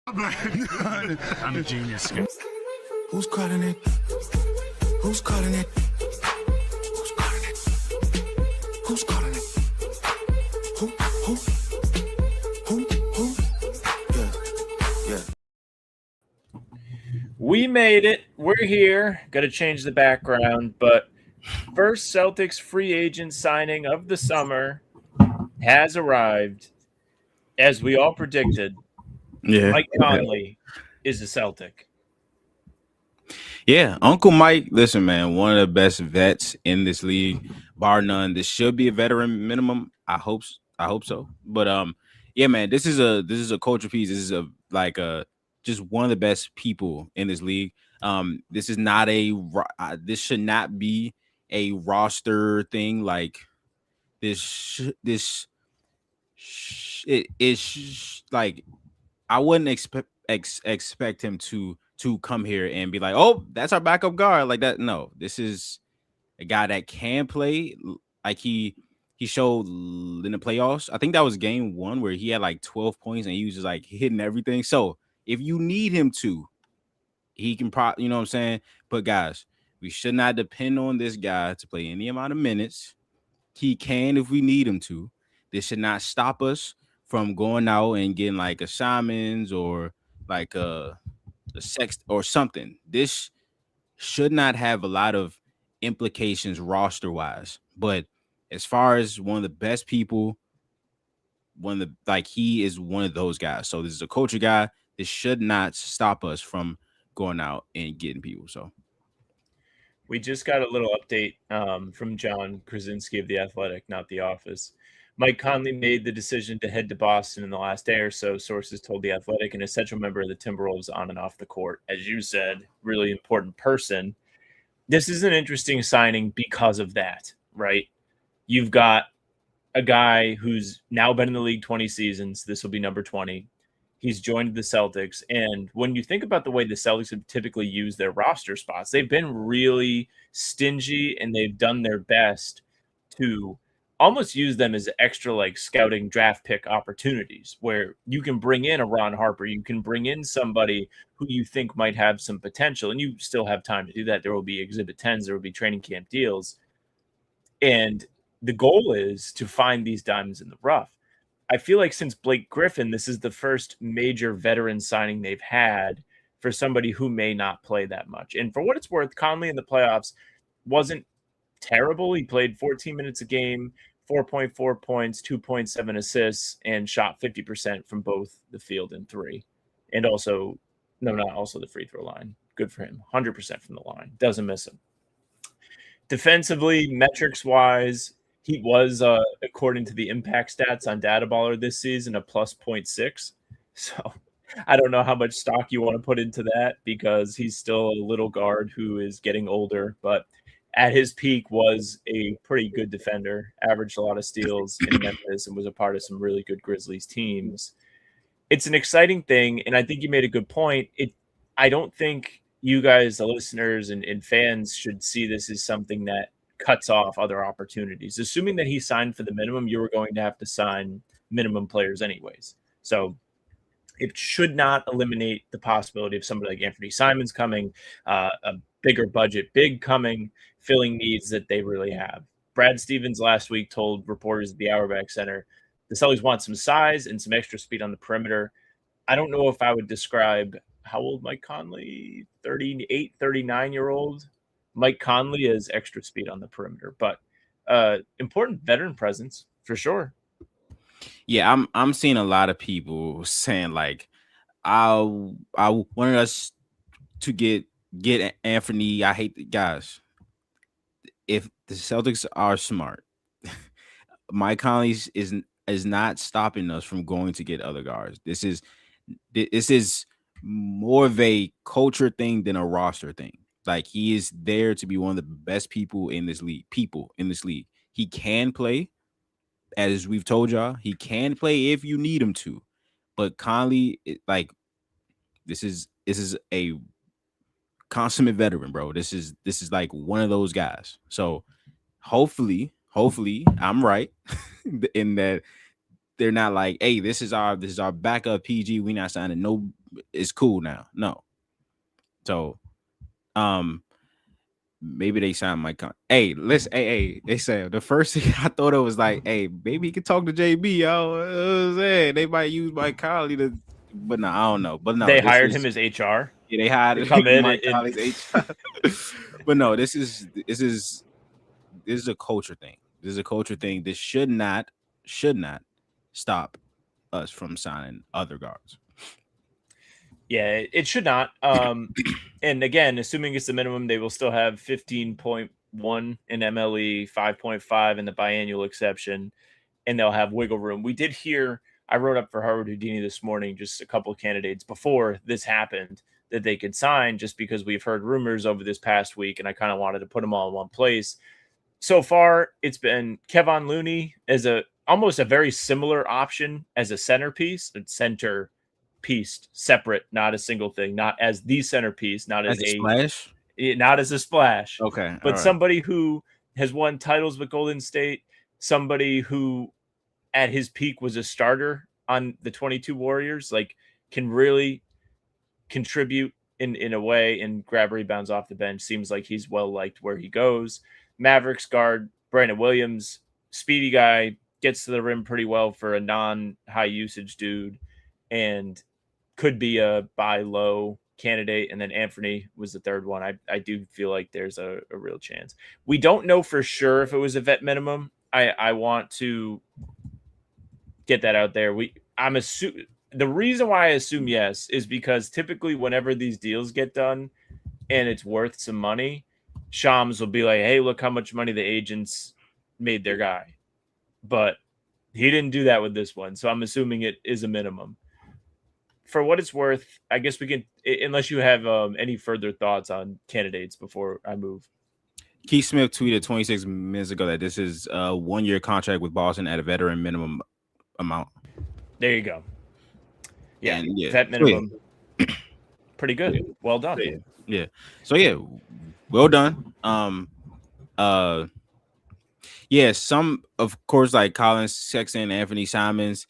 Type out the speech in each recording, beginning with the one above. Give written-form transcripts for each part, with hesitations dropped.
I'm a genius. Who's calling it? Who's calling it? Who's calling it? Who's calling it? Who? Yeah. We made it. We're here. Got to change the background, but first Celtics free agent signing of the summer has arrived. As we all predicted, Mike Conley is a Celtic. Yeah, Uncle Mike, listen, man, one of the best vets in this league, bar none. This should be a veteran minimum. I hope so. But yeah, man, this is a culture piece. This is just one of the best people in this league. This is not this should not be a roster thing. Like it is like I wouldn't expect him to come here and be like, oh, that's our backup guard like that. No, this is a guy that can play. Like he showed in the playoffs. I think that was game 1 where he had like 12 points and he was just like hitting everything. So if you need him to, he can you know what I'm saying? But guys, we should not depend on this guy to play any amount of minutes. He can if we need him to. This should not stop us from going out and getting like a Simons or like a sex or something. This should not have a lot of implications roster wise, but as far as one of the best people, he is one of those guys. So this is a culture guy. This should not stop us from going out and getting people. So we just got a little update from John Krasinski of The Athletic, not The Office. Mike Conley made the decision to head to Boston in the last day or so, sources told The Athletic, an essential member of the Timberwolves on and off the court. As you said, really important person. This is an interesting signing because of that, right? You've got a guy who's now been in the league 20 seasons. This will be number 20. He's joined the Celtics. And when you think about the way the Celtics have typically used their roster spots, they've been really stingy and they've done their best to almost use them as extra like scouting draft pick opportunities where you can bring in a Ron Harper, you can bring in somebody who you think might have some potential, and you still have time to do that. There will be exhibit 10s, there will be training camp deals. And the goal is to find these diamonds in the rough. I feel like since Blake Griffin, this is the first major veteran signing they've had for somebody who may not play that much. And for what it's worth, Conley in the playoffs wasn't terrible. He played 14 minutes a game, 4.4 points, 2.7 assists, and shot 50% from both the field and three. And also, not also the free throw line. Good for him. 100% from the line. Doesn't miss him. Defensively, metrics-wise, he was, according to the impact stats on Data Baller this season, a plus 0.6. So I don't know how much stock you want to put into that because he's still a little guard who is getting older, but at his peak was a pretty good defender, averaged a lot of steals in Memphis and was a part of some really good Grizzlies teams. It's an exciting thing, and I think you made a good point. I don't think you guys, the listeners and fans, should see this as something that cuts off other opportunities. Assuming that he signed for the minimum, you were going to have to sign minimum players anyways. So it should not eliminate the possibility of somebody like Anthony Simons coming, a bigger budget big coming, filling needs that they really have. Brad Stevens last week told reporters at the Auerbach Center, the Celtics want some size and some extra speed on the perimeter. I don't know if I would describe how old Mike Conley, 38, 39-year-old Mike Conley as extra speed on the perimeter, but important veteran presence for sure. Yeah, I'm seeing a lot of people saying like, I wanted us to get Anthony. I hate the guys. If the Celtics are smart, Mike Conley is not stopping us from going to get other guards. This is more of a culture thing than a roster thing. Like he is there to be one of the best people in this league. He can play, as we've told y'all. He can play if you need him to. But Conley, this is a consummate veteran, bro. This is like one of those guys. So hopefully I'm right in that they're not like, hey, this is our backup PG. We not signing. No, it's cool now. No. So, maybe they signed Mike Conley. Hey, listen, hey, they said the first thing I thought it was like, hey, maybe he could talk to JB, yo. I'm saying they might use Mike Conley to, but no, I don't know. But no, They this hired is, him as HR. yeah, they hired to come in Mike and Conley's HR. But no, this is a culture thing. This is a culture thing. This should not stop us from signing other guards. Yeah, it should not. And again, assuming it's the minimum, they will still have 15.1 in MLE, 5.5 in the biannual exception, and they'll have wiggle room. We did hear, I wrote up for Harvard Houdini this morning, just a couple of candidates before this happened that they could sign, just because we've heard rumors over this past week, and I kind of wanted to put them all in one place. So far, it's been Kevon Looney as almost a very similar option as a centerpiece, separate, not a single thing, not as the centerpiece, not as a splash, not as a splash. Okay, but somebody who has won titles with Golden State, somebody who at his peak was a starter on the 22 Warriors, like can really contribute in a way and grab rebounds off the bench. Seems like he's well liked where he goes. Mavericks guard Brandon Williams, speedy guy, gets to the rim pretty well for a non-high usage dude, and could be a buy low candidate. And then Anthony was the third one. I do feel like there's a real chance. We don't know for sure if it was a vet minimum. I want to get that out there. I'm assuming the reason why I assume yes is because typically whenever these deals get done and it's worth some money, Shams will be like, hey, look how much money the agents made their guy. But he didn't do that with this one. So I'm assuming it is a minimum. For what it's worth, I guess we can, unless you have any further thoughts on candidates before I move. Keith Smith tweeted 26 minutes ago that this is a 1-year contract with Boston at a veteran minimum amount. There you go. Yeah, and vet minimum. Pretty good. Yeah. Well done. Yeah. So yeah, well done. Yeah, some of course like Colin Sexton, Anthony Simons.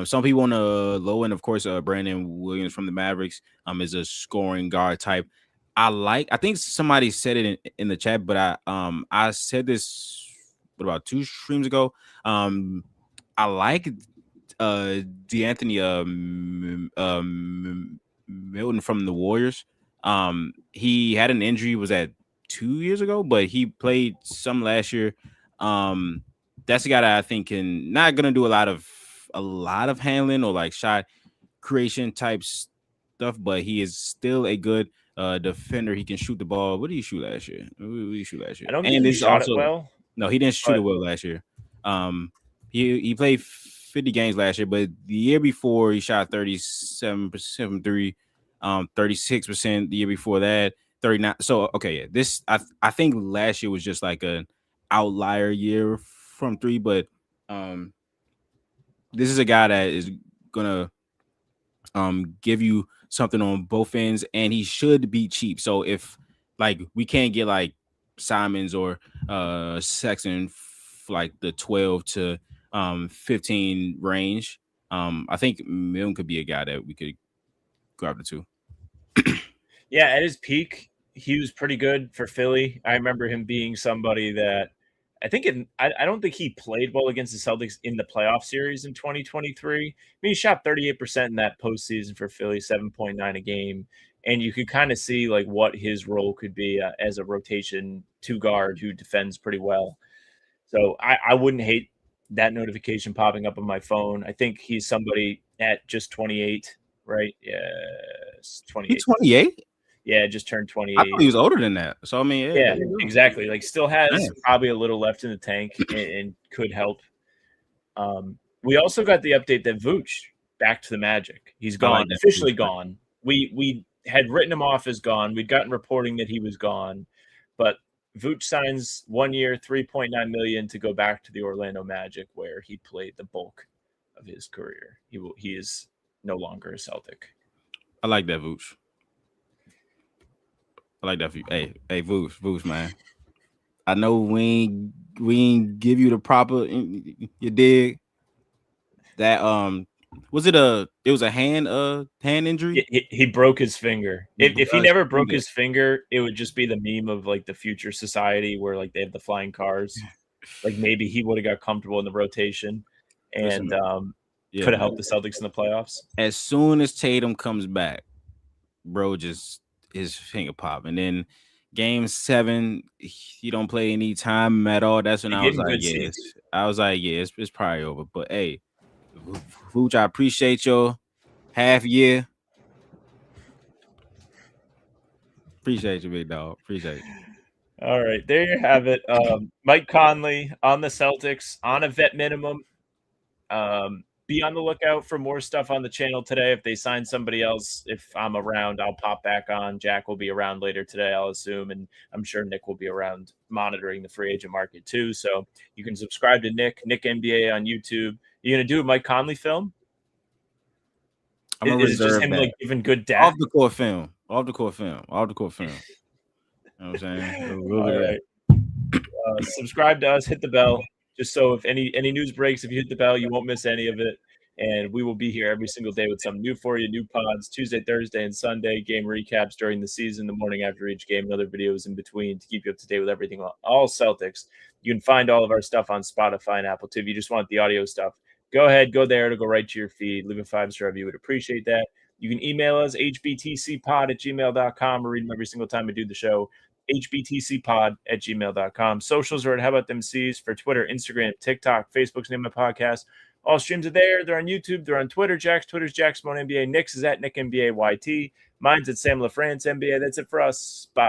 Some people on the low end, of course, Brandon Williams from the Mavericks is a scoring guard type. I think somebody said it in the chat, but I said this about 2 streams ago. I like DeAnthony Milton from the Warriors. He had an injury, was that 2 years ago, but he played some last year. That's a guy that I think can not gonna do a lot of handling or like shot creation type stuff, but he is still a good defender. He can shoot the ball. What did he shoot last year? I don't think he shot it well. No, he didn't shoot it well last year. He played 50 games last year, but the year before he shot 37% from 3, 36% the year before that, 39. So okay, yeah, this I think last year was just like an outlier year from 3, but this is a guy that is gonna give you something on both ends, and he should be cheap. So if like we can't get like Simons or Sexton like the 12 to 15 range, I think Milton could be a guy that we could grab the 2. Yeah, at his peak, he was pretty good for Philly. I remember him being somebody that I think I don't think he played well against the Celtics in the playoff series in 2023. I mean, he shot 38% in that postseason for Philly, 7.9 a game. And you could kind of see like what his role could be as a rotation 2 guard who defends pretty well. So I wouldn't hate that notification popping up on my phone. I think he's somebody at just 28, right? Yeah, 28. He's 28? Yeah, just turned 28. I thought he was older than that. So I mean, yeah, exactly. Like still has probably a little left in the tank and could help. We also got the update that Vooch back to the Magic. He's gone, officially gone. We had written him off as gone. We'd gotten reporting that he was gone, but Vooch signs 1 year, $3.9 million to go back to the Orlando Magic, where he played the bulk of his career. He is no longer a Celtic. I like that, Vooch. I like that for you. Hey, Vooch, man. I know we ain't give you the proper, you dig, That was it was a hand injury? He broke his finger. If he His never broke finger. his finger, it would just be the meme of like the future society where like they have the flying cars. Like maybe he would have got comfortable in the rotation and Listen, could have helped the Celtics in the playoffs. As soon as Tatum comes back, bro, just his finger pop. And then game 7, he don't play any time at all. That's when They I gave was him like, good yeah, seats. it's probably over. But hey, Vooch, I appreciate your half year. Appreciate you, big dog. Appreciate you. All right, there you have it. Mike Conley on the Celtics on a vet minimum. Be on the lookout for more stuff on the channel today. If they sign somebody else, if I'm around, I'll pop back on. Jack will be around later today, I'll assume, and I'm sure Nick will be around monitoring the free agent market too. So you can subscribe to Nick NBA on YouTube. You gonna do a Mike Conley film? I'm gonna Is it just reserve him that. like giving good data? Off the court film. You know what I'm saying? We'll All do right. that. Subscribe to us, hit the bell, just so if any news breaks, if you hit the bell, you won't miss any of it. And we will be here every single day with something new for you, new pods, Tuesday, Thursday, and Sunday, game recaps during the season, the morning after each game, and other videos in between to keep you up to date with everything all Celtics. You can find all of our stuff on Spotify and Apple too. If you just want the audio stuff, go ahead, go there. It'll go right to your feed. Leave a 5-star review. We'd appreciate that. You can email us, hbtcpod@gmail.com, or read them every single time we do the show. hbtcpod@gmail.com. Socials are at How About Them C's for Twitter, Instagram, TikTok, Facebook's name of my podcast. All streams are there. They're on YouTube. They're on Twitter. Jack's Twitter's Jack Simone NBA. Nick's is at Nick NBA YT. Mine's at Sam LaFrance NBA. That's it for us. Bye.